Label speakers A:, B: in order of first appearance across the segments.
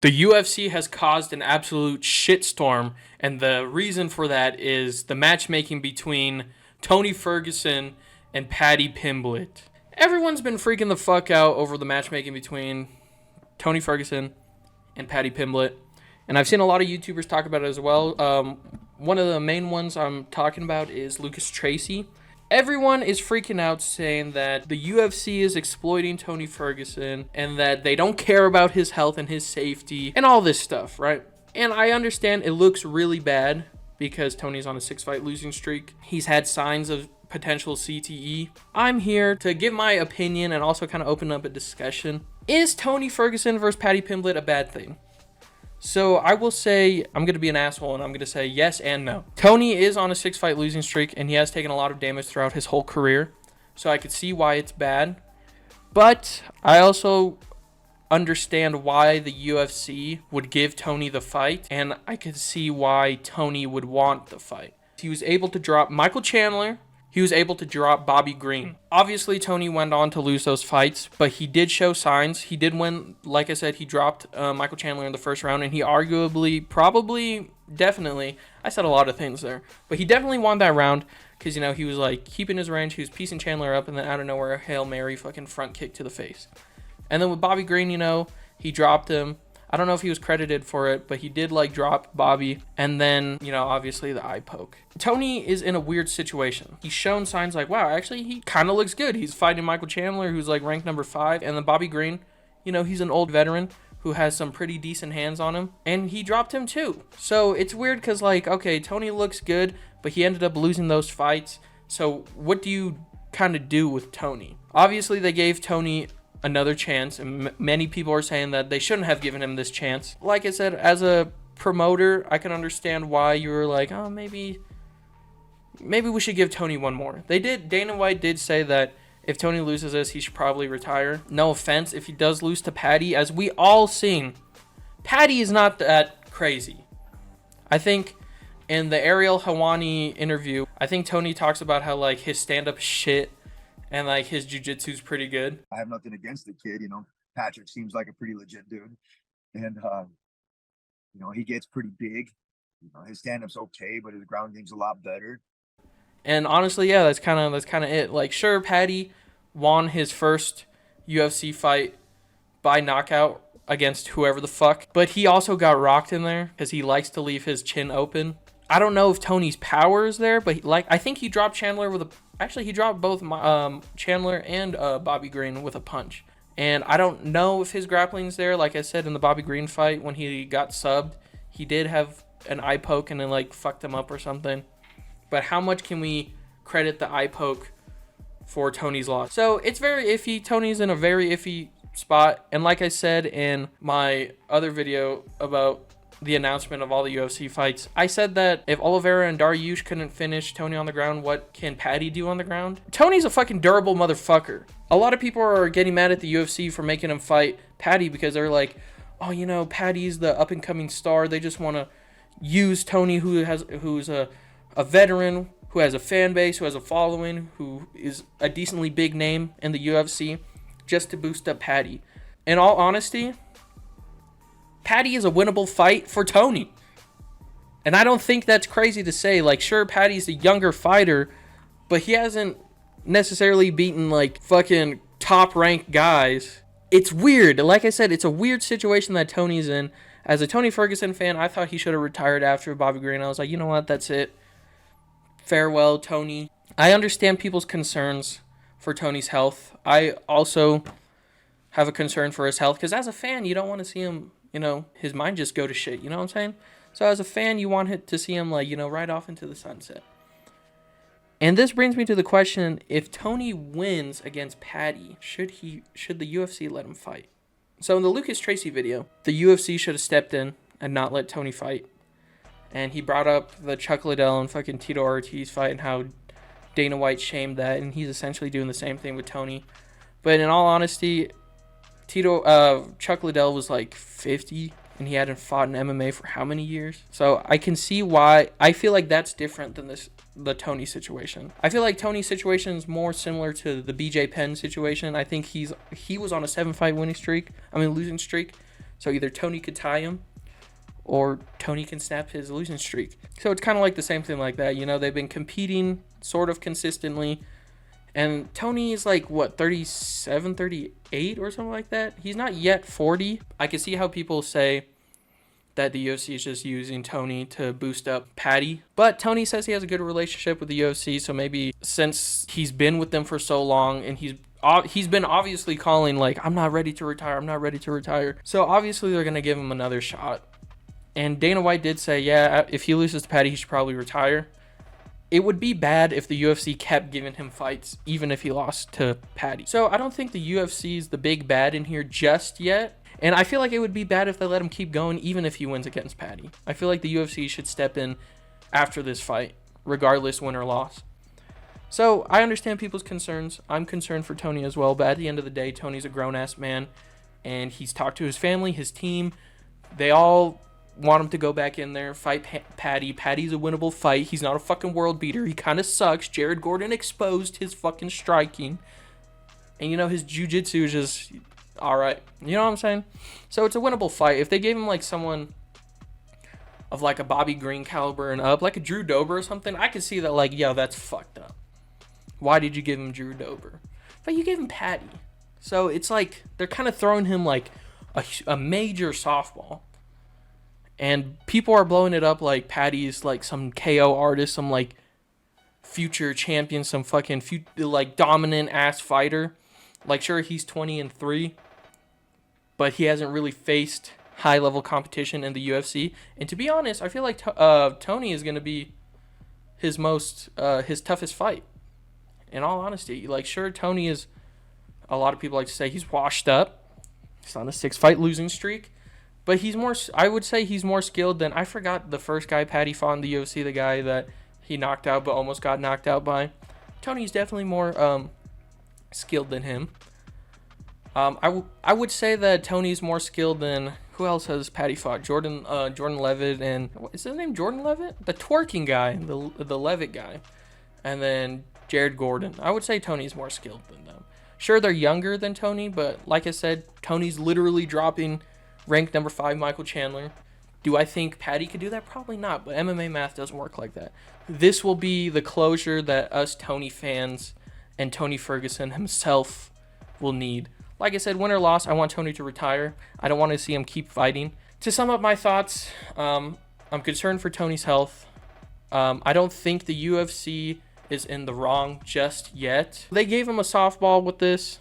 A: The UFC has caused an absolute shitstorm, and the reason for that is the matchmaking between Tony Ferguson and Paddy Pimblett. Everyone's been freaking the fuck out over the matchmaking between Tony Ferguson and Paddy Pimblett, and I've seen a lot of YouTubers talk about it as well. One of the main ones I'm talking about is Lucas Tracy. Everyone is freaking out saying that the UFC is exploiting Tony Ferguson and that they don't care about his health and his safety and all this stuff, right? And I understand it looks really bad because Tony's on a 6-fight losing streak. He's had signs of potential CTE. I'm here to give my opinion and also kind of open up a discussion. Is Tony Ferguson versus Paddy Pimblett a bad thing? So I will say, I'm going to be an asshole and I'm going to say yes and no. Tony is on a 6-fight losing streak and he has taken a lot of damage throughout his whole career. So I could see why it's bad. But I also understand why the UFC would give Tony the fight. And I could see why Tony would want the fight. He was able to drop Michael Chandler. He was able to drop Bobby Green. Obviously, Tony went on to lose those fights, but he did show signs. He did win. Like I said, he dropped Michael Chandler in the first round, and he arguably, probably, definitely, I said a lot of things there, but he definitely won that round because, you know, he was like keeping his range. He was piecing Chandler up, and then out of nowhere, a Hail Mary fucking front kick to the face. And then with Bobby Green, you know, he dropped him. I don't know if he was credited for it, but he did like drop Bobby. And then, you know, obviously the eye poke. Tony is in a weird situation. He's shown signs like, wow, actually he kind of looks good. He's fighting Michael Chandler, who's like ranked number 5. And then Bobby Green, you know, he's an old veteran who has some pretty decent hands on him. And he dropped him too. So it's weird because like, okay, Tony looks good, but he ended up losing those fights. So what do you kind of do with Tony? Obviously they gave Tony another chance, and many people are saying that they shouldn't have given him this chance. Like I said, as a promoter, I can understand why you were like, oh, maybe we should give Tony one more. Dana White did say that if Tony loses this, he should probably retire. No offense, if he does lose to Paddy, as we all seen, Paddy is not that crazy. I think in the Ariel Helwani interview, I think Tony talks about how like his stand-up shit and like his jiu-jitsu's pretty good.
B: I have nothing against the kid, you know. Patrick seems like a pretty legit dude. And you know, he gets pretty big. You know, his stand-up's okay, but his ground game's a lot better.
A: And honestly, yeah, that's kind of it. Like, sure, Paddy won his first UFC fight by knockout against whoever the fuck, but he also got rocked in there because he likes to leave his chin open. I don't know if Tony's power is there, but I think he dropped Chandler with a. Actually, he dropped both Chandler and Bobby Green with a punch. And I don't know if his grappling's there. Like I said, in the Bobby Green fight, when he got subbed, he did have an eye poke and then like fucked him up or something. But how much can we credit the eye poke for Tony's loss? So it's very iffy. Tony's in a very iffy spot. And like I said in my other video about the announcement of all the UFC fights, I said that if Oliveira and Dariush couldn't finish Tony on the ground, what can Paddy do on the ground? Tony's a fucking durable motherfucker. A lot of people are getting mad at the UFC for making him fight Paddy because they're like, oh, you know, Paddy's the up-and-coming star. They just want to use Tony, who's a veteran, who has a fan base, who has a following, who is a decently big name in the UFC, just to boost up Paddy. In all honesty, Paddy is a winnable fight for Tony. And I don't think that's crazy to say. Like, sure, Paddy's a younger fighter, but he hasn't necessarily beaten, like, fucking top-ranked guys. It's weird. Like I said, it's a weird situation that Tony's in. As a Tony Ferguson fan, I thought he should have retired after Bobby Green. I was like, you know what? That's it. Farewell, Tony. I understand people's concerns for Tony's health. I also have a concern for his health, because as a fan, you don't want to see him, you know, his mind just go to shit, you know what I'm saying? So as a fan, you want to see him, like, you know, ride off into the sunset. And this brings me to the question, if Tony wins against Paddy, should the UFC let him fight? So in the Lucas Tracy video, the UFC should have stepped in and not let Tony fight. And he brought up the Chuck Liddell and fucking Tito Ortiz fight and how Dana White shamed that, and he's essentially doing the same thing with Tony. But in all honesty, Chuck Liddell was like 50, and he hadn't fought in MMA for how many years? So I can see why. I feel like that's different than the Tony situation. I feel like Tony's situation is more similar to the BJ Penn situation. I think he was on a 7-fight losing streak. So either Tony could tie him or Tony can snap his losing streak. So it's kind of like the same thing like that. You know, they've been competing sort of consistently. And Tony is like, what, 37, 38 or something like that? He's not yet 40. I can see how people say that the UFC is just using Tony to boost up Paddy. But Tony says he has a good relationship with the UFC, so maybe since he's been with them for so long and he's been obviously calling like, I'm not ready to retire, I'm not ready to retire. So obviously they're going to give him another shot. And Dana White did say, yeah, if he loses to Paddy, he should probably retire. It would be bad if the UFC kept giving him fights, even if he lost to Paddy. So I don't think the UFC is the big bad in here just yet. And I feel like it would be bad if they let him keep going, even if he wins against Paddy. I feel like the UFC should step in after this fight, regardless win or loss. So I understand people's concerns. I'm concerned for Tony as well. But at the end of the day, Tony's a grown-ass man. And he's talked to his family, his team. They all want him to go back in there, fight Paddy. Paddy's a winnable fight. He's not a fucking world beater. He kind of sucks. Jared Gordon exposed his fucking striking. And, you know, his jiu-jitsu is just all right. You know what I'm saying? So it's a winnable fight. If they gave him, like, someone of, like, a Bobby Green caliber and up, like a Drew Dober or something, I could see that, like, yo, that's fucked up. Why did you give him Drew Dober? But you gave him Paddy. So it's like they're kind of throwing him, like, a major softball. And people are blowing it up like Paddy's like some KO artist, some like future champion, some fucking like dominant ass fighter. Like, sure, he's 20-3, but he hasn't really faced high level competition in the UFC. And to be honest, I feel like Tony is gonna be his toughest fight. In all honesty, like, sure, Tony is. A lot of people like to say he's washed up. He's on a 6-fight losing streak. But I would say he's more skilled than, I forgot the first guy Paddy fought in the UFC, the guy that he knocked out but almost got knocked out by. Tony's definitely more skilled than him. I would say that Tony's more skilled than, who else has Paddy fought? Jordan Levitt, and, is his name Jordan Levitt? The twerking guy, the Levitt guy. And then Jared Gordon. I would say Tony's more skilled than them. Sure, they're younger than Tony, but like I said, Tony's literally dropping ranked number 5 Michael Chandler. Do I think Paddy could do that? Probably not, but MMA math doesn't work like that. This will be the closure that us Tony fans and Tony Ferguson himself will need. Like I said, win or loss, I want Tony to retire. I don't want to see him keep fighting. To sum up my thoughts, I'm concerned for Tony's health. I don't think the UFC is in the wrong just yet. They gave him a softball with this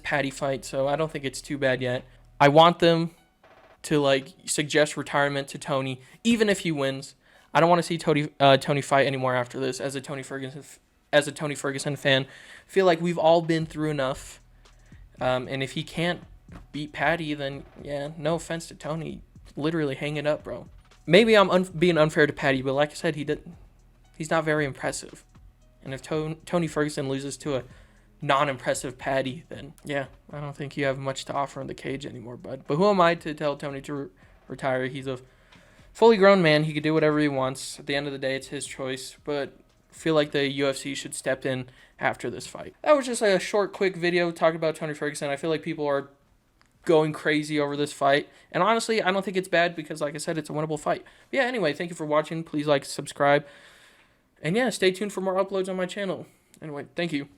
A: Paddy fight, so I don't think it's too bad yet. I want them to, like, suggest retirement to Tony, even if he wins. I don't want to see Tony fight anymore after this. As a Tony Ferguson fan, I feel like we've all been through enough. And if he can't beat Paddy, then yeah, no offense to Tony, literally hang it up, bro. Maybe I'm being unfair to Paddy, but like I said, he's not very impressive. And if Tony Ferguson loses to a non-impressive Paddy, then yeah, I don't think you have much to offer in the cage anymore, bud. But who am I to tell Tony to retire? He's a fully grown man. He can do whatever he wants. At the end of the day, it's his choice. But I feel like the UFC should step in after this fight. That was just a short, quick video talking about Tony Ferguson. I feel like people are going crazy over this fight. And honestly, I don't think it's bad because, like I said, it's a winnable fight. But yeah, anyway, thank you for watching. Please like, subscribe. And yeah, stay tuned for more uploads on my channel. Anyway, thank you.